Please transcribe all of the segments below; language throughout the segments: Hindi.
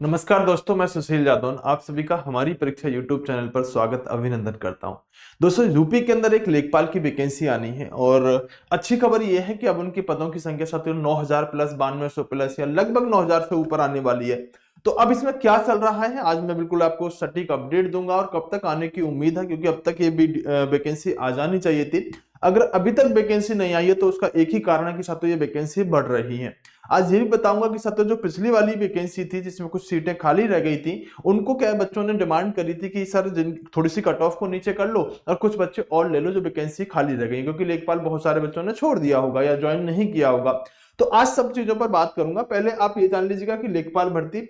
नमस्कार दोस्तों, मैं सुशील यादव आप सभी का हमारी परीक्षा यूट्यूब चैनल पर स्वागत अभिनंदन करता हूं। दोस्तों, यूपी के अंदर एक लेखपाल की वैकेंसी आनी है और अच्छी खबर यह है कि अब उनके पदों की संख्या साथियों 9000 प्लस 9200 प्लस या लगभग 9000 से ऊपर आने वाली है। तो अब इसमें क्या चल रहा है आज मैं बिल्कुल आपको सटीक अपडेट दूंगा और कब तक आने की उम्मीद है, क्योंकि अब तक ये भी वैकेंसी आ जानी चाहिए थी। अगर अभी तक वैकेंसी नहीं आई है तो उसका एक ही कारण है कि साथियों ये वैकेंसी बढ़ रही है। आज ये भी बताऊंगा कि साथियों जो पिछली वाली वैकेंसी थी जिसमें कुछ सीटें खाली रह गई थी, उनको क्या बच्चों ने डिमांड करी थी कि सर थोड़ी सी कट ऑफ को नीचे कर लो और कुछ बच्चे और ले लो जो वैकेंसी खाली रह गई, क्योंकि लेखपाल बहुत सारे बच्चों ने छोड़ दिया होगा या ज्वाइन नहीं किया होगा। तो आज सब चीजों पर बात करूंगा। पहले आप ये जान लीजिएगा कि लेखपाल भर्ती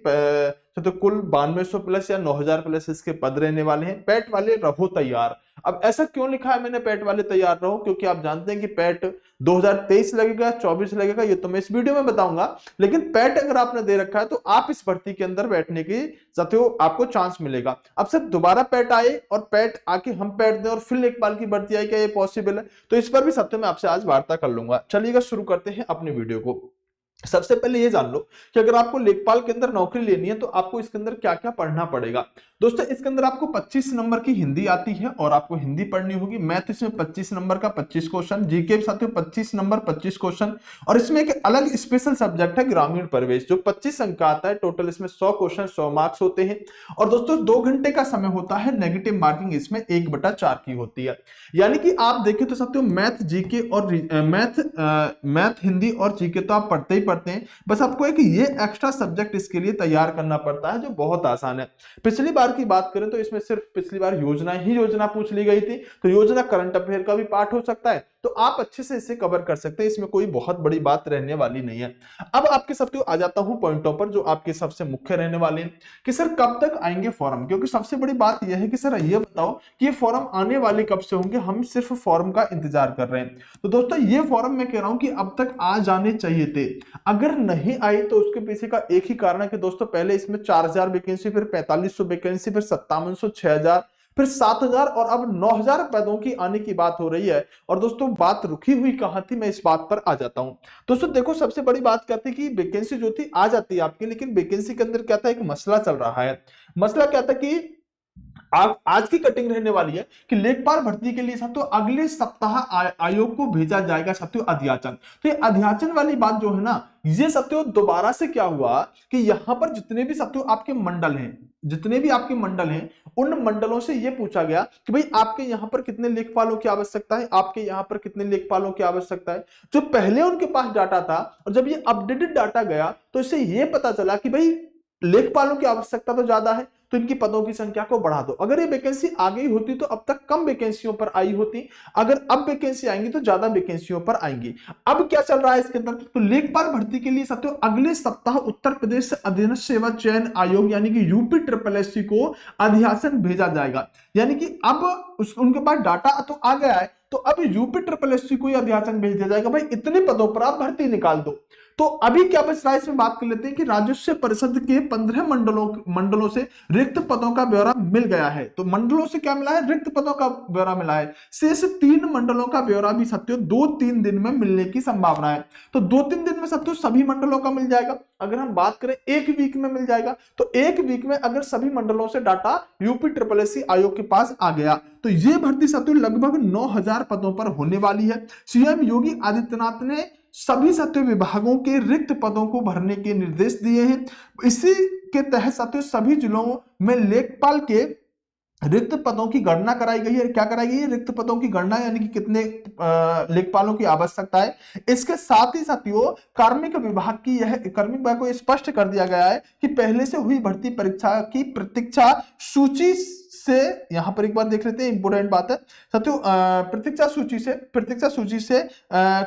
तो कुल 9200 प्लस या 9000 प्लस इसके पद रहने वाले हैं। पैट वाले रहो तैयार। अब ऐसा क्यों लिखा है मैंने पैट वाले तैयार रहो, क्योंकि आप जानते हैं कि पैट 2023 लगेगा 24 लगेगा, ये तो मैं इस वीडियो में बताऊंगा। लेकिन पैट अगर आपने दे रखा है तो आप इस भर्ती के अंदर बैठने की साथियों आपको चांस मिलेगा। अब सर दोबारा पैट आए और पैट आके हम पैट दें और फिर लेखपाल की भर्ती आए, क्या ये पॉसिबल है? तो इस पर भी साथियों मैं आपसे आज वार्ता कर लूंगा। चलिएगा शुरू करते हैं अपने वीडियो को। सबसे पहले ये जान लो कि अगर आपको लेखपाल के अंदर नौकरी लेनी है तो आपको इसके अंदर क्या क्या पढ़ना पड़ेगा। दोस्तों, इसके अंदर आपको 25 नंबर की हिंदी आती है और आपको हिंदी पढ़नी होगी। मैथ इसमें 25 नंबर का 25 क्वेश्चन, जीके साथियों 25 नंबर 25 क्वेश्चन, और इसमें एक अलग स्पेशल सब्जेक्ट है ग्रामीण परिवेश जो 25 अंक का आता है। टोटल इसमें 100 क्वेश्चन 100 मार्क्स होते हैं। और दोस्तों 2 घंटे का समय होता है। नेगेटिव मार्किंग इसमें 1/4 की होती है। यानी कि आप देखें तो साथियों मैथ जीके और मैथ हिंदी और जीके तो आप पढ़ते ही पढ़ते हैं, बस आपको एक ये एक्स्ट्रा सब्जेक्ट इसके लिए तैयार करना पड़ता है जो बहुत आसान है। पिछली बार की बात करें तो इसमें सिर्फ पिछली बार योजना पूछ ली गई थी, तो योजना करंट अफेयर का भी पार्ट हो सकता है, तो आप अच्छे से इसे कवर कर सकते हैं। इसमें कोई बहुत बड़ी बात रहने वाली नहीं है। अब आपके साथियों आ जाता हूं पॉइंटों पर जो आपके सबसे मुख्य रहने वाले हैं कि सर कब तक आएंगे फॉर्म, क्योंकि सबसे बड़ी बात यह है कि सर ये बताओ कि ये फॉर्म आने वाले कब से होंगे, हम सिर्फ फॉर्म का इंतजार कर रहे हैं। तो दोस्तों ये फॉर्म मैं कह रहा हूं कि अब तक आ जाने चाहिए थे। अगर नहीं आई तो उसके पीछे का एक ही कारण है कि दोस्तों पहले इसमें 4000 वैकेंसी, फिर 4500 वैकेंसी, फिर 5700, 6000, फिर 7000 और अब 9000 पदों की आने की बात हो रही है। और दोस्तों बात रुकी हुई कहां थी, मैं इस बात पर आ जाता हूं। दोस्तों देखो, सबसे बड़ी बात क्या थी कि वैकेंसी जो थी आ जाती है आपकी, लेकिन वैकेंसी के अंदर क्या था, एक मसला चल रहा है। मसला क्या था कि आज की कटिंग रहने वाली है कि लेखपाल भर्ती के लिए साथियों अगले सप्ताह आयोग को भेजा जाएगा साथियों अध्याचन। तो ये अध्याचन वाली बात जो है ना, ये साथियों दोबारा से क्या हुआ कि यहां पर जितने भी साथियों आपके मंडल हैं, जितने भी आपके मंडल हैं, उन मंडलों से यह पूछा गया कि भाई आपके यहां पर कितने लेखपालों की आवश्यकता है, आपके यहां पर कितने लेखपालों की आवश्यकता है। जो पहले उनके पास डाटा था और जब ये अपडेटेड डाटा गया तो इससे यह पता चला कि भाई लेखपालों की आवश्यकता तो ज्यादा है, तो इनकी पदों की संख्या को बढ़ा दो। अगर ये वैकेंसी आ गई होती तो अब तक कम वैकेंसियों पर आई होती, अगर अब वैकेंसी आएंगी तो ज्यादा वैकेंसियों पर आएंगी। अब क्या चल रहा है इसके अंदर, तो लेखपाल भर्ती के लिए साथियों अगले सप्ताह उत्तर प्रदेश अधीनस्थ सेवा चयन आयोग यानी कि यूपी SSSC को अध्यासन भेजा जाएगा। यानी कि अब उनके पास डाटा तो आ गया है, तो अब यूपी SSSC को अध्यासन भेज दिया जाएगा, भाई इतने पदों पर आप भर्ती निकाल दो। तो अभी क्या बच रहा है इसमें बात कर लेते हैं कि राजस्व परिषद के 15 मंडलों से रिक्त पदों का ब्यौरा मिल गया है। तो मंडलों से क्या मिला है, रिक्त पदों का ब्यौरा मिला है। शेष 3 मंडलों का ब्यौरा भी साथियों 2-3 दिन में मिलने की संभावना है। तो 2-3 दिन में साथियों सभी मंडलों का मिल जाएगा। अगर हम बात करें 1 वीक में मिल जाएगा, तो 1 वीक में अगर सभी मंडलों से डाटा यूपी SSSC आयोग के पास आ गया तो ये भर्ती साथियों लगभग 9000 पदों पर होने वाली है। सीएम योगी आदित्यनाथ ने सभी साथियों विभागों के रिक्त पदों को भरने के निर्देश दिए हैं। इसी के तहत साथियों सभी जिलों में लेखपाल के रिक्त पदों की गणना कराई गई है। क्या कराई गई है, रिक्त पदों की गणना, यानी कि कितने लेखपालों की आवश्यकता है। इसके साथ ही साथियों कार्मिक विभाग को स्पष्ट कर दिया गया है कि पहले से हुई भर्ती परीक्षा की प्रतीक्षा सूची से, यहां पर एक बार देख लेते हैं, इंपोर्टेंट बात है साथियों, प्रतीक्षा सूची से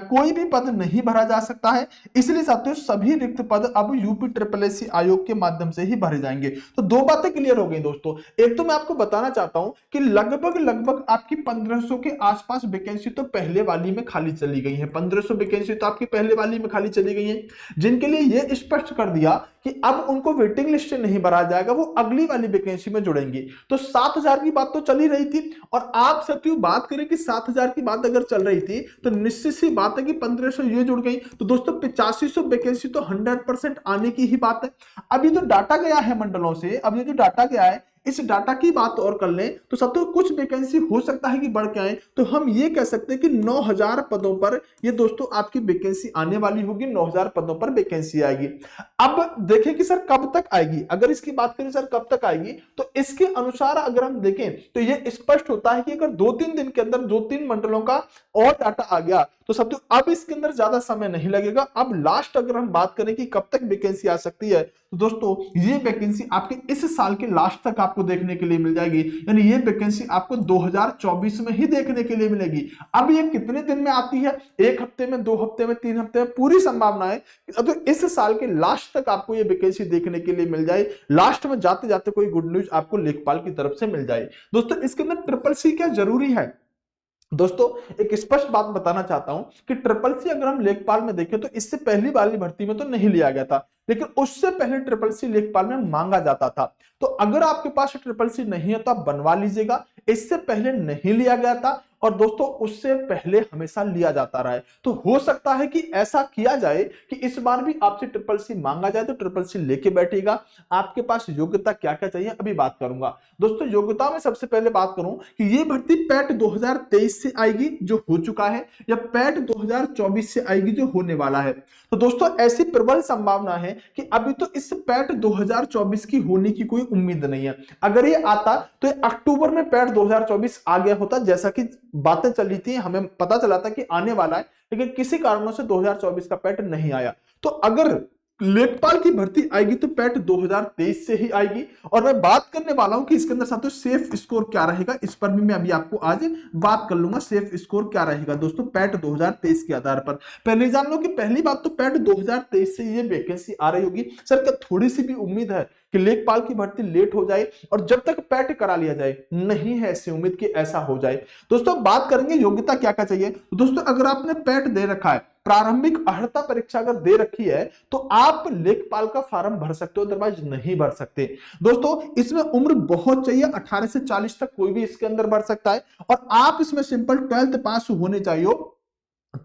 कोई भी पद नहीं भरा जा सकता है। इसलिए साथियों सभी रिक्त पद अब यूपी SSSC आयोग के माध्यम से ही भरे जाएंगे। तो 2 बातें क्लियर हो गई दोस्तों। एक तो मैं आपको बताना चाहता हूं कि लगभग आपकी 1500 के आसपास वैकेंसी तो पहले वाली में खाली चली गई है। 1500 वैकेंसी तो आपकी पहले वाली में खाली चली गई है, जिनके लिए यह स्पष्ट कर दिया कि कि अब उनको वेटिंग लिस्ट से नहीं भरा जाएगा, वो अगली वाली वैकेंसी में जुड़ेंगे। तो 7,000 की बात तो चल ही रही थी, और आप साथियों बात करें कि 7,000 की बात अगर चल रही थी तो निश्चित सी बात है कि 1,500 ये जुड़ गई, तो दोस्तों 8500 वैकेंसी तो 100% आने की ही बात है। अभी जो डाटा गया है मंडलों से, अब ये जो डाटा गया है, इस डाटा की बात और कर लें तो साथियों कुछ वैकेंसी हो सकता है कि बढ़ के आए, तो हम ये कह सकते हैं कि 9,000 पदों पर ये दोस्तों आपकी वैकेंसी आने वाली होगी, 9,000 पदों पर वैकेंसी आएगी। अब देखें कि सर कब तक आएगी, अगर इसकी बात करें सर कब तक आएगी, तो इसके अनुसार अगर हम देखें तो ये स्पष्ट होता है कि अगर 2-3 दिन के अंदर 2-3 मंडलों का और डाटा आ गया तो साथियों अब इसके अंदर ज्यादा समय नहीं लगेगा। अब लास्ट अगर हम बात करें कि कब तक वैकेंसी आ सकती है, तो दोस्तों ये वैकेंसी आपके इस साल के लास्ट तक आपको देखने के लिए मिल जाएगी, यानी ये वैकेंसी आपको 2024 में ही देखने के लिए मिलेगी। अब ये कितने दिन में आती है, 1 हफ्ते में, 2 हफ्ते में, 3 हफ्ते में, पूरी संभावना है तो इस साल के लास्ट तक आपको ये वैकेंसी देखने के लिए मिल जाए, लास्ट में जाते जाते कोई गुड न्यूज आपको लेखपाल की तरफ से मिल जाए। दोस्तों इसके अंदर ट्रिपल सी क्या जरूरी है, दोस्तों एक स्पष्ट बात बताना चाहता हूं कि ट्रिपल सी अगर हम लेखपाल में देखें तो इससे पहली वाली भर्ती में तो नहीं लिया गया था, लेकिन उससे पहले ट्रिपल सी लेखपाल में मांगा जाता था। तो अगर आपके पास ट्रिपल सी नहीं है तो आप बनवा लीजिएगा, इससे पहले नहीं लिया गया था और दोस्तों उससे पहले हमेशा लिया जाता रहा है। तो हो सकता है कि ऐसा किया जाए कि इस बार भी आपसे ट्रिपल सी मांगा जाए तो ट्रिपल सी लेके बैठेगा। आपके पास योग्यता क्या क्या चाहिए अभी बात करूंगा। दोस्तों योग्यता में सबसे पहले बात करूं कि ये भर्ती पैट 2023 से आएगी जो हो चुका है, या पैट 2024 से आएगी जो होने वाला है। तो दोस्तों ऐसी प्रबल संभावना है कि अभी तो इस पैट 2024 की होने की कोई उम्मीद नहीं है। अगर ये आता तो ये अक्टूबर में पैट 2024 आ गया होता, जैसा कि बातें चल रही थी, हमें पता चला था कि आने वाला है, लेकिन किसी कारणों से 2024 का पैट नहीं आया। तो अगर लेखपाल की भर्ती आएगी तो पैट 2023 से ही आएगी। और मैं बात करने वाला हूं कि इसके अंदर साथियों सेफ स्कोर क्या रहेगा, इस पर भी मैं अभी आपको आज बात कर लूंगा। सेफ स्कोर क्या रहेगा दोस्तों पैट 2023 के आधार पर। पहले जान लो कि पहली बात तो पैट 2023 से ये वैकेंसी आ रही होगी। सर क्या थोड़ी सी भी उम्मीद है कि लेखपाल की भर्ती लेट हो जाए और जब तक पैट करा लिया जाए? नहीं है ऐसी उम्मीद कि ऐसा हो जाए। दोस्तों बात करेंगे योग्यता क्या क्या चाहिए। तो दोस्तों अगर आपने पैट दे रखा है, प्रारंभिक अर्हता परीक्षा अगर दे रखी है, तो आप लेखपाल का फॉर्म भर सकते हो, अदरवाइज नहीं भर सकते। दोस्तों इसमें उम्र बहुत चाहिए, 18 से 40 तक कोई भी इसके अंदर भर सकता है, और आप इसमें सिंपल 12th पास होने चाहिए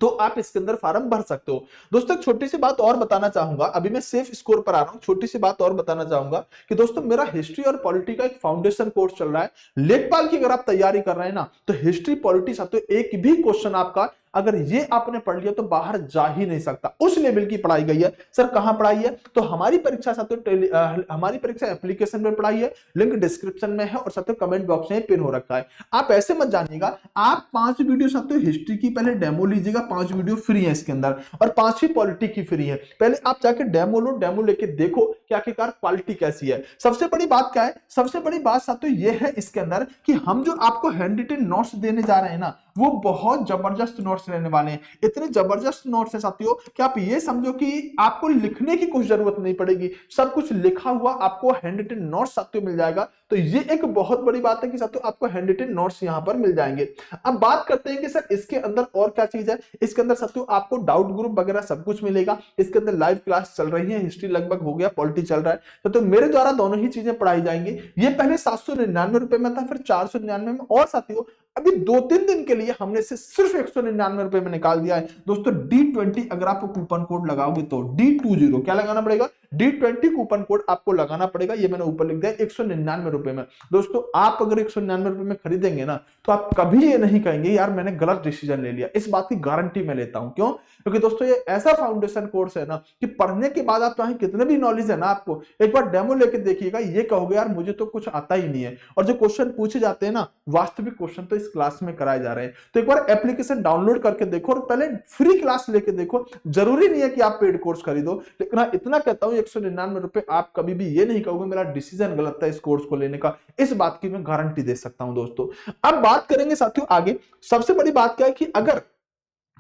तो आप इसके अंदर फॉर्म भर सकते हो। दोस्तों छोटी सी बात और बताना चाहूंगा, अभी मैं सेफ स्कोर पर आ रहा हूं, छोटी सी बात और बताना चाहूंगा कि दोस्तों मेरा हिस्ट्री और पॉलिटी का एक फाउंडेशन कोर्स चल रहा है। लेखपाल की अगर आप तैयारी कर रहे हैं ना, तो हिस्ट्री पॉलिटी साथियों एक भी क्वेश्चन आपका अगर ये आपने पढ़ लिया तो बाहर जा ही नहीं सकता, उस लेवल की पढ़ाई गई है। सर कहां पढ़ाई है? तो हमारी परीक्षा साथियों हमारी परीक्षा एप्लीकेशन में पढ़ाई है, लिंक डिस्क्रिप्शन में है और साथियों कमेंट बॉक्स में पिन हो रखा है। आप ऐसे मत जानिएगा, आप 5 वीडियो साथियों हिस्ट्री की पहले डेमो लीजिएगा, 5 वीडियो फ्री है इसके अंदर, और 5 ही पॉलिटी की फ्री है। पहले आप जाके डेमो लो, डेमो लेके देखो कि आखिरकार क्वालिटी कैसी है। सबसे बड़ी बात क्या है? सबसे बड़ी बात साथियों ये है इसके अंदर कि हम जो आपको हैंड रिटन नोट्स देने जा रहे हैं ना, वो बहुत जबरदस्त नोट्स रहने वाले हैं। इतने जबरदस्त नोट्स हैं साथियों कि आप ये समझो कि आपको लिखने की कुछ जरूरत नहीं पड़ेगी, सब कुछ लिखा हुआ आपको हैंड रिटन नोट्स साथियों मिल जाएगा। तो ये एक बहुत बड़ी बात है कि साथियों आपको हैंड रिटन नोट्स यहां पर मिल जाएंगे। अब बात करते हैं कि सर इसके अंदर और क्या चीज है। इसके अंदर साथियों आपको डाउट ग्रुप वगैरह सब कुछ मिलेगा। इसके अंदर लाइव क्लास चल रही है, हिस्ट्री लगभग हो गया, पॉलिटी चल रहा है, तो मेरे द्वारा दोनों ही चीजें पढ़ाई जाएंगी। ये पहले 799 रुपए में था, फिर 499 में, और साथियों अभी 2-3 दिन के लिए हमने इसे सिर्फ 199 रुपए में निकाल दिया है। दोस्तों D20 अगर आप कूपन कोड लगाओगे तो D20 क्या लगाना पड़ेगा? D20 कूपन कोड आपको लगाना पड़ेगा। ये मैंने ऊपर लिख दिया 199 रुपए में। दोस्तों आप अगर 199 रुपए में खरीदेंगे ना, तो आप कभी ये नहीं कहेंगे यार मैंने गलत डिसीजन ले लिया। इस बात की गारंटी मैं लेता हूं। क्यों? क्योंकि दोस्तों ये ऐसा फाउंडेशन कोर्स है ना कि पढ़ने के बाद आप चाहे कितने भी नॉलेज है ना, आपको एक बार डेमो लेके देखिएगा, ये कहोगे यार मुझे तो कुछ आता ही नहीं है। और जो क्वेश्चन पूछे जाते हैं ना, वास्तविक क्वेश्चन तो इस क्लास में कराए जा रहे हैं। तो एक बार एप्लीकेशन डाउनलोड करके देखो और पहले फ्री क्लास लेके देखो। जरूरी नहीं है कि आप पेड कोर्स खरीदो, लेकिन हाँ इतना कहता हूं 199 रुपए आप कभी भी ये नहीं कहोगे मेरा डिसीजन गलत था इस कोर्स को लेने का। इस बात की मैं गारंटी दे सकता हूं दोस्तों। अब बात करेंगे साथियों आगे। सबसे बड़ी बात क्या है कि अगर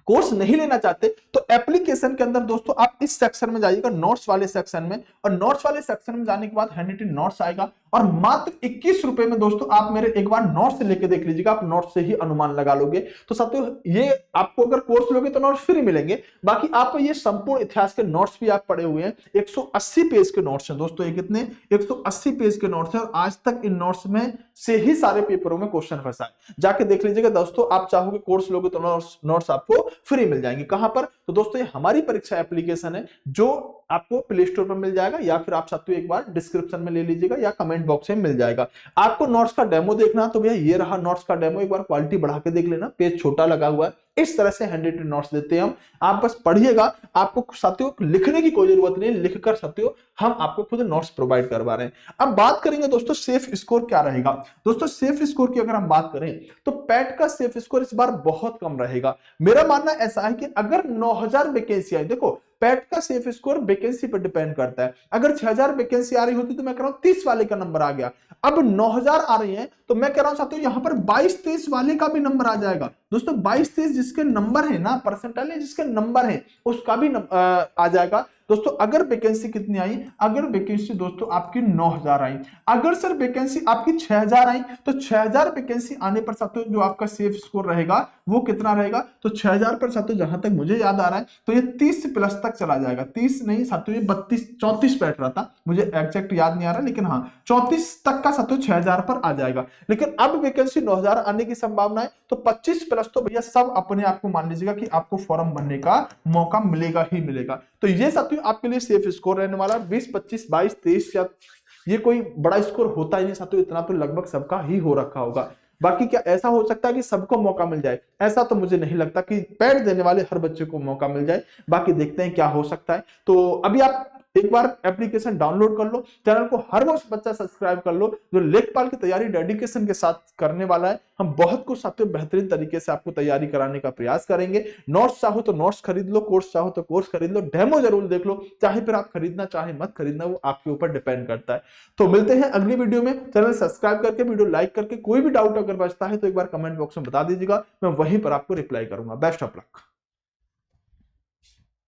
कोर्स नहीं लेना चाहते तो एप्लीकेशन के अंदर दोस्तों आप इस सेक्शन में जाइएगा, नोट्स वाले सेक्शन में, और नोट्स वाले सेक्शन में जाने के बाद हैंड रिटन नोट्स आएगा, और मात्र 21 रुपए में दोस्तों आप मेरे एक बार नोट्स लेके देख लीजिएगा, आप नोट्स से ही अनुमान लगा लोगे। तो साथियों ये आपको अगर कोर्स लोगे तो नोट्स फ्री मिलेंगे, बाकी आप ये संपूर्ण इतिहास के नोट्स भी आप पढ़े हुए हैं। 180 पेज के नोट्स हैं दोस्तों, ये कितने 180 पेज के नोट्स हैं, और आज तक इन नोट्स में से ही सारे पेपरों में क्वेश्चन फंसा है। जाके देख लीजिएगा दोस्तों, आप चाहोगे कोर्स लोगे तो नोट्स आपको फ्री मिल जाएंगे। कहां पर? तो दोस्तों ये हमारी परीक्षा एप्लीकेशन है, जो आपको प्ले स्टोर पर मिल जाएगा, या फिर आप साथियों एक बार डिस्क्रिप्शन में ले लीजिएगा या कमेंट बॉक्स में मिल जाएगा। आपको नोट्स का डेमो देखना तो भैया ये रहा नोट्स का डेमो, एक बार क्वालिटी बढ़ा के देख लेना, पेज छोटा लगा हुआ है। इस तरह से हैंड रिटन नोट्स देते हैं हम, आप बस पढ़िएगा, आपको साथियों लिखने की कोई जरूरत नहीं, लिखकर साथियों हम आपको खुद नोट्स प्रोवाइड करवा रहे हैं। अब बात करेंगे दोस्तों सेफ स्कोर क्या रहेगा। दोस्तों सेफ स्कोर की अगर हम बात करें तो पैट का सेफ स्कोर इस बार बहुत कम रहेगा। मेरा मानना ऐसा है कि अगर 9000 वैकेंसी आई, देखो पैट का सेफ स्कोर वैकेंसी पर डिपेंड करता है। अगर 6000 वैकेंसी आ रही होती तो मैं कह रहा हूं 30 वाले का नंबर आ गया, अब 9000 आ रही है तो मैं कह रहा हूं साथियों यहां पर 22-23 वाले का भी नंबर आ जाएगा। दोस्तों 22-23 जिसके नंबर है ना, परसेंटाइल जिसके नंबर है उसका भी आ जाएगा। दोस्तों अगर वैकेंसी कितनी आई, अगर वैकेंसी दोस्तों आपकी 9000 आई, अगर सर वैकेंसी आपकी 6000 आई, तो 6000 वैकेंसी आने पर साथियों जो आपका सेफ स्कोर रहेगा वो कितना रहेगा, तो 6000 पर साथियों जहां तक मुझे याद आ रहा है तो ये 30 प्लस तक चला जाएगा। 30 नहीं साथियों, ये 32-34 बैठ रहा था, मुझे एग्जैक्ट याद नहीं आ रहा, लेकिन हाँ 34 तक का साथियों 6000 पर आ जाएगा। लेकिन अब वैकेंसी 9000 आने की संभावना है, तो 25 प्लस तो भैया सब अपने आप को मान लीजिएगा कि आपको फॉर्म भरने का मौका मिलेगा ही मिलेगा। तो ये साथियों आपके लिए सेफ स्कोर रहने वाला 20, 25, 22, 23, या ये कोई बड़ा स्कोर होता ही नहीं साथियों, इतना तो लगभग सबका ही हो रखा होगा। बाकी क्या ऐसा हो सकता है कि सबको मौका मिल जाए? ऐसा तो मुझे नहीं लगता कि पैड देने वाले हर बच्चे को मौका मिल जाए। बाकी देखते हैं क्या हो सकता है। तो अभी आप एक बार एप्लीकेशन डाउनलोड कर लो, चैनल को हर वो बच्चा सब्सक्राइब कर लो जो लेखपाल की तैयारी डेडिकेशन के साथ करने वाला है। हम बहुत कुछ साथियों बेहतरीन तरीके से आपको तैयारी कराने का प्रयास करेंगे। नोट्स चाहो तो नोट्स खरीद लो, कोर्स चाहो तो कोर्स खरीद लो, डेमो जरूर देख लो, चाहे फिर आप खरीदना चाहे मत खरीदना, वो आपके ऊपर डिपेंड करता है। तो मिलते हैं अगली वीडियो में। चैनल सब्सक्राइब करके वीडियो लाइक करके, कोई भी डाउट अगर बचता है तो एक बार कमेंट बॉक्स में बता दीजिएगा, मैं वहीं पर आपको रिप्लाई करूंगा। Best of luck.